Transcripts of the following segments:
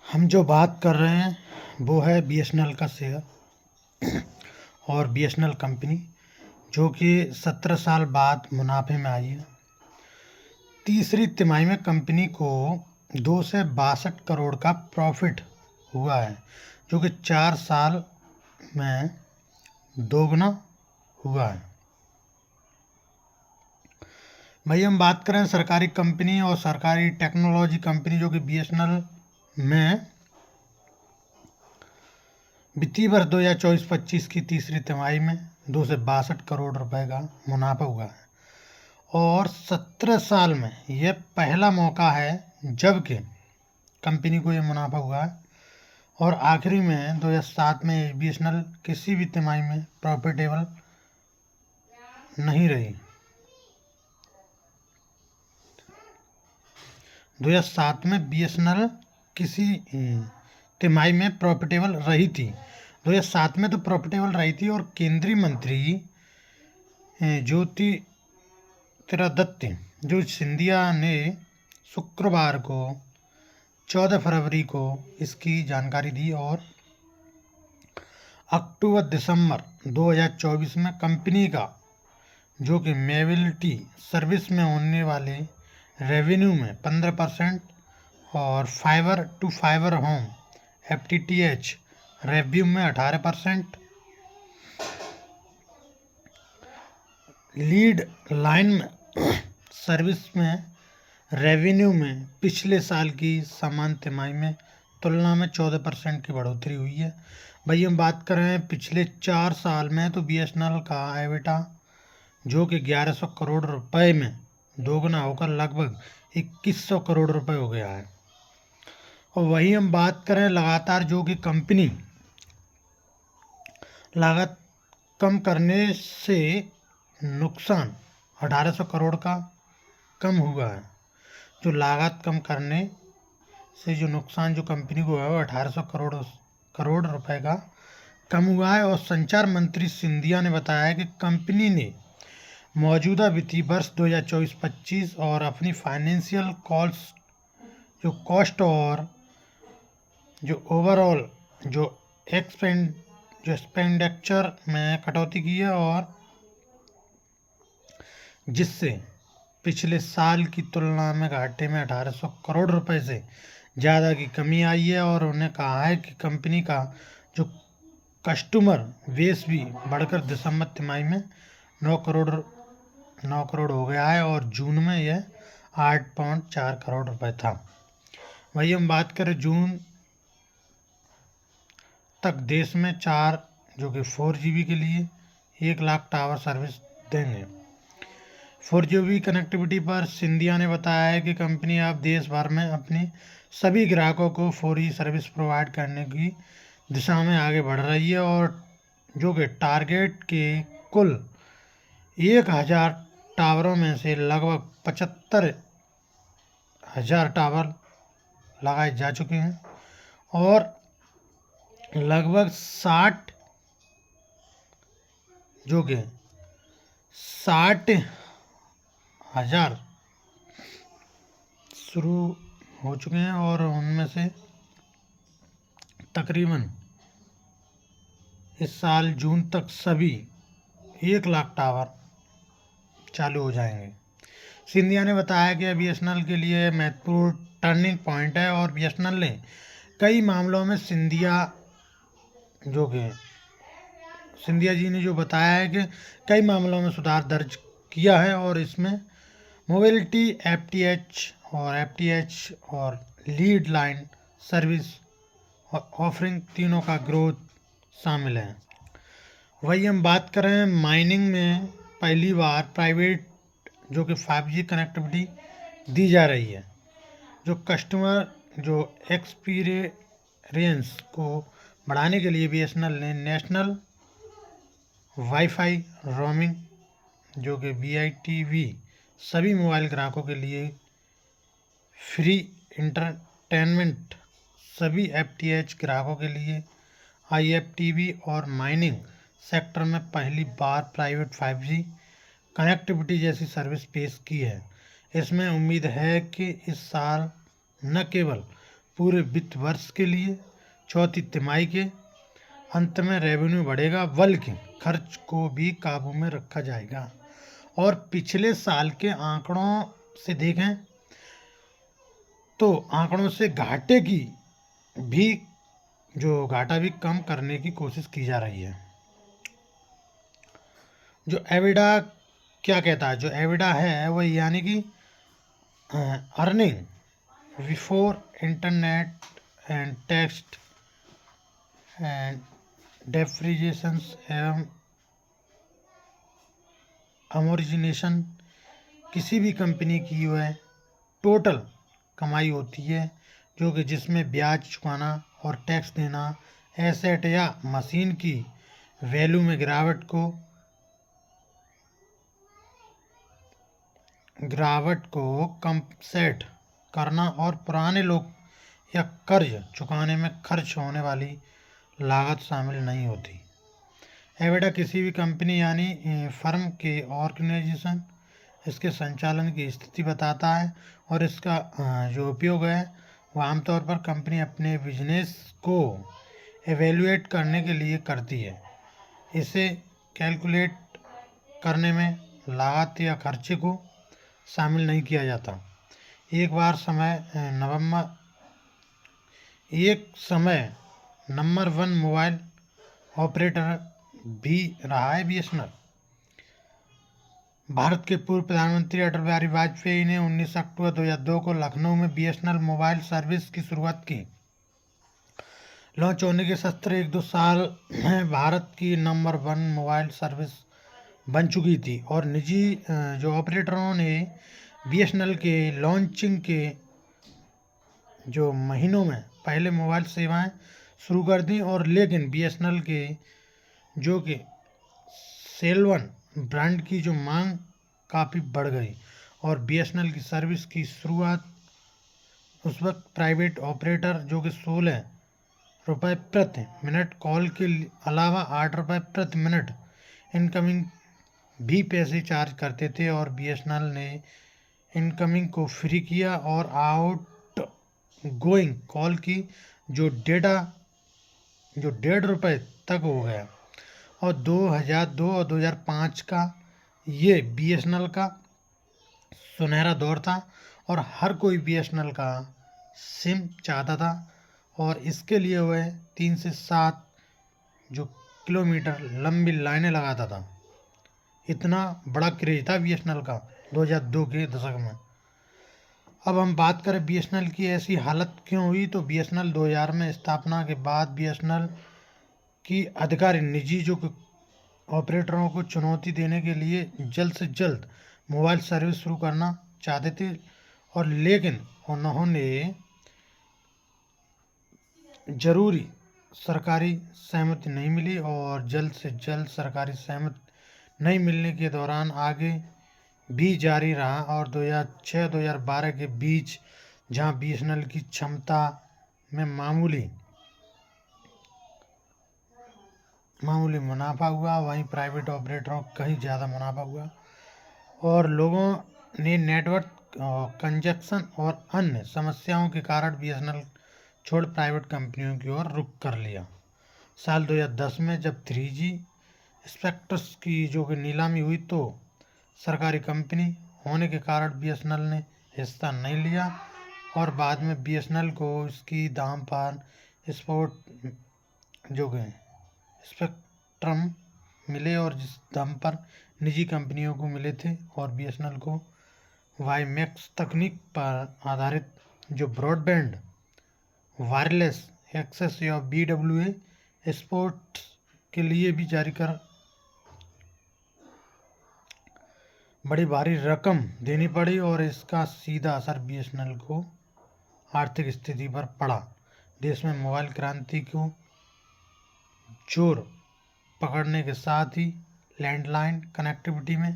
हम जो बात कर रहे हैं वो है बीएसएनएल का शेयर और बीएसएनएल कंपनी जो कि 17 साल बाद मुनाफे में आई है। तीसरी तिमाही में कंपनी को 262 करोड़ का प्रॉफिट हुआ है जो कि 4 साल में दोगुना हुआ है। भाई हम बात करें सरकारी कंपनी और सरकारी टेक्नोलॉजी कंपनी जो कि बीएसएनएल में वित्तीय वर्ष 2024-25 की तीसरी तिमाही में 262 करोड़ रुपए का मुनाफा हुआ है और 17 साल में यह पहला मौका है जबकि कंपनी को यह मुनाफा हुआ है। और आखिरी में 2007 में बीएसएनएल किसी भी तिमाही में प्रॉफिटेबल नहीं रही। 2007 में बीएसएनएल किसी तिमाही में प्रॉफिटेबल रही थी। 2007 में तो प्रॉफिटेबल रही थी और केंद्रीय मंत्री ज्योतिरादित्य जो सिंधिया ने शुक्रवार को 14 फरवरी को इसकी जानकारी दी और अक्टूबर-दिसंबर 2024 में कंपनी का जो कि मोबिलिटी सर्विस में होने वाले रेवेन्यू में 15% और fibre to fibre home FTTH revenue में 18%, लीड लाइन में सर्विस में रेवेन्यू में पिछले साल की समान तिमाही में तुलना में 14% की बढ़ोतरी हुई है। भाई हम बात करें पिछले 4 साल में तो बीएसएनएल का एबिटा जो कि 1100 करोड़ रुपए में दोगुना होकर लगभग 2100 करोड़ रुपए हो गया है। और वही हम बात करें लगातार जो कि कंपनी लागत कम करने से नुकसान 1800 करोड़ का कम हुआ है। जो लागत कम करने से जो नुकसान जो कंपनी को है वो 1800 करोड़ रुपए का कम हुआ है। और संचार मंत्री सिंधिया ने बताया है कि कंपनी ने मौजूदा वित्तीय वर्ष 2024-25 और अपनी फाइनेंशियल कॉस्ट और जो ओवरऑल जो एक्सपेंडिचर में कटौती की है और जिससे पिछले साल की तुलना में घाटे में 1800 करोड़ रुपए से ज़्यादा की कमी आई है। और उन्होंने कहा है कि कंपनी का जो कस्टमर बेस भी बढ़कर दिसंबर तिमाही में 9 करोड़ हो गया है और जून में यह 8.4 करोड़ रुपए था। वही हम बात करें जून तक देश में 4 जो कि 4GB के लिए 1 लाख टावर सर्विस देंगे। 4GB कनेक्टिविटी पर सिंधिया ने बताया है कि कंपनी अब देश भर में अपने सभी ग्राहकों को 4G सर्विस प्रोवाइड करने की दिशा में आगे बढ़ रही है और जो कि टारगेट के कुल 1000 टावरों में से लगभग 75,000 टावर लगाए जा चुके हैं और लगभग 60,000 शुरू हो चुके हैं और उनमें से तकरीबन इस साल जून तक सभी 1 लाख टावर चालू हो जाएंगे। सिंधिया ने बताया कि बीएसएनएल के लिए महत्वपूर्ण टर्निंग पॉइंट है और बीएसएनएल ने कई मामलों में सिंधिया जी ने जो बताया है कि कई मामलों में सुधार दर्ज किया है और इसमें मोबिलिटी FTTH और लीड लाइन सर्विस ऑफरिंग तीनों का ग्रोथ शामिल है। वही हम बात करें माइनिंग में पहली बार प्राइवेट जो कि 5G कनेक्टिविटी दी जा रही है। जो कस्टमर जो एक्सपीरियंस को बढ़ाने के लिए बीएसएनएल ने नेशनल वाईफाई रोमिंग जो कि BITV सभी मोबाइल ग्राहकों के लिए फ्री इंटरटेनमेंट सभी FTTH ग्राहकों के लिए IFTV और माइनिंग सेक्टर में पहली बार प्राइवेट 5G कनेक्टिविटी जैसी सर्विस पेश की है। इसमें उम्मीद है कि इस साल न केवल पूरे वित्त वर्ष के लिए चौथी तिमाही के अंत में रेवेन्यू बढ़ेगा, बल्कि खर्च को भी काबू में रखा जाएगा। और पिछले साल के आंकड़ों से देखें तो आंकड़ों से घाटा भी कम करने की कोशिश की जा रही है। जो एविडा क्या कहता है, जो एविडा है वो यानी कि earning before internet and text and depreciations एवं अमोरिजिनेशन किसी भी कंपनी की वह टोटल कमाई होती है जो कि जिसमें ब्याज चुकाना और टैक्स देना, एसेट या मशीन की वैल्यू में गिरावट को कंपनसेट करना और पुराने लोग या कर्ज चुकाने में खर्च होने वाली लागत शामिल नहीं होती। एविडा किसी भी कंपनी यानी फर्म के ऑर्गेनाइजेशन इसके संचालन की स्थिति बताता है और इसका जो उपयोग है वो आमतौर पर कंपनी अपने बिजनेस को एवेल्युएट करने के लिए करती है। इसे कैलकुलेट करने में लागत या खर्चे को शामिल नहीं किया जाता। एक समय नंबर 1 मोबाइल ऑपरेटर भी रहा है बीएसएनएल। भारत के पूर्व प्रधानमंत्री अटल बिहारी वाजपेयी ने 19 अक्टूबर 2002 को लखनऊ में बीएसएनएल मोबाइल सर्विस की शुरुआत की। लॉन्च होने के 17-1-2 साल में भारत की नंबर 1 मोबाइल सर्विस बन चुकी थी और निजी जो ऑपरेटरों ने बीएसएनएल के लॉन्चिंग के जो महीनों में पहले मोबाइल सेवाएं शुरू कर दी और लेकिन बीएसएनएल के जो कि सेल-1 ब्रांड की जो मांग काफ़ी बढ़ गई और बीएसएनएल की सर्विस की शुरुआत उस वक्त प्राइवेट ऑपरेटर जो कि 16 रुपये प्रति मिनट कॉल के अलावा 8 रुपये प्रति मिनट इनकमिंग भी पैसे चार्ज करते थे और बीएसएनएल ने इनकमिंग को फ्री किया और आउट गोइंग कॉल की जो डेटा जो 1.5 रुपये तक हो गया। और 2002 और 2005 का ये बीएसएनएल का सुनहरा दौर था और हर कोई बीएसएनएल का सिम चाहता था और इसके लिए वह 3 से 7 जो किलोमीटर लंबी लाइनें लगाता था। इतना बड़ा क्रेज था बीएसएनएल का 2002 के दशक में। अब हम बात करें बीएसएनएल की ऐसी हालत क्यों हुई, तो बीएसएनएल 2000 में स्थापना के बाद बीएसएनएल की अधिकारी निजी जो ऑपरेटरों को चुनौती देने के लिए जल्द से जल्द मोबाइल सर्विस शुरू करना चाहते थे और लेकिन उन्होंने जरूरी सरकारी सहमति नहीं मिली और जल्द से जल्द सरकारी सहमति नहीं मिलने के दौरान आगे भी जारी रहा और 2006-2012 के बीच जहां बीएसएनएल की क्षमता में मामूली मुनाफा हुआ, वहीं प्राइवेट ऑपरेटरों को कहीं ज़्यादा मुनाफा हुआ और लोगों ने नेटवर्क कंजेक्शन और अन्य समस्याओं के कारण बीएसएनएल छोड़ प्राइवेट कंपनियों की ओर रुख कर लिया। साल 2010 में जब 3G स्पेक्ट्रम की जो कि नीलामी हुई तो सरकारी कंपनी होने के कारण बीएसएनएल ने हिस्सा नहीं लिया और बाद में बीएसएनएल को इसकी दाम पर जो कि स्पेक्ट्रम मिले और जिस दाम पर निजी कंपनियों को मिले थे और बीएसएनएल को वाईमैक्स तकनीक पर आधारित जो ब्रॉडबैंड वायरलेस एक्सेस या BWA स्पोर्ट्स के लिए भी जारी कर बड़ी भारी रकम देनी पड़ी और इसका सीधा असर बीएसएनएल को आर्थिक स्थिति पर पड़ा। देश में मोबाइल क्रांति को जोर पकड़ने के साथ ही लैंडलाइन कनेक्टिविटी में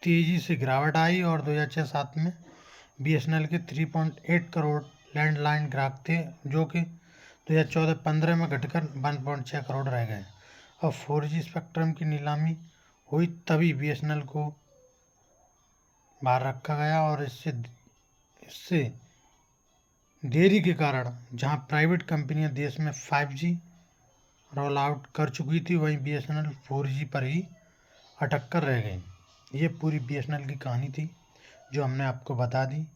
तेज़ी से गिरावट आई और 2006-07 में बीएसएनएल के 3.8 करोड़ लैंडलाइन ग्राहक थे जो कि 2014-15 में घटकर 1.6 करोड़ रह गए। अब 4G स्पेक्ट्रम की नीलामी हुई तभी बीएसएनएल को बाहर रखा गया और इससे देरी के कारण जहां प्राइवेट कंपनियां देश में 5G रोल आउट कर चुकी थी, वहीं BSNL 4G पर ही अटक कर रह गई। ये पूरी BSNL की कहानी थी जो हमने आपको बता दी।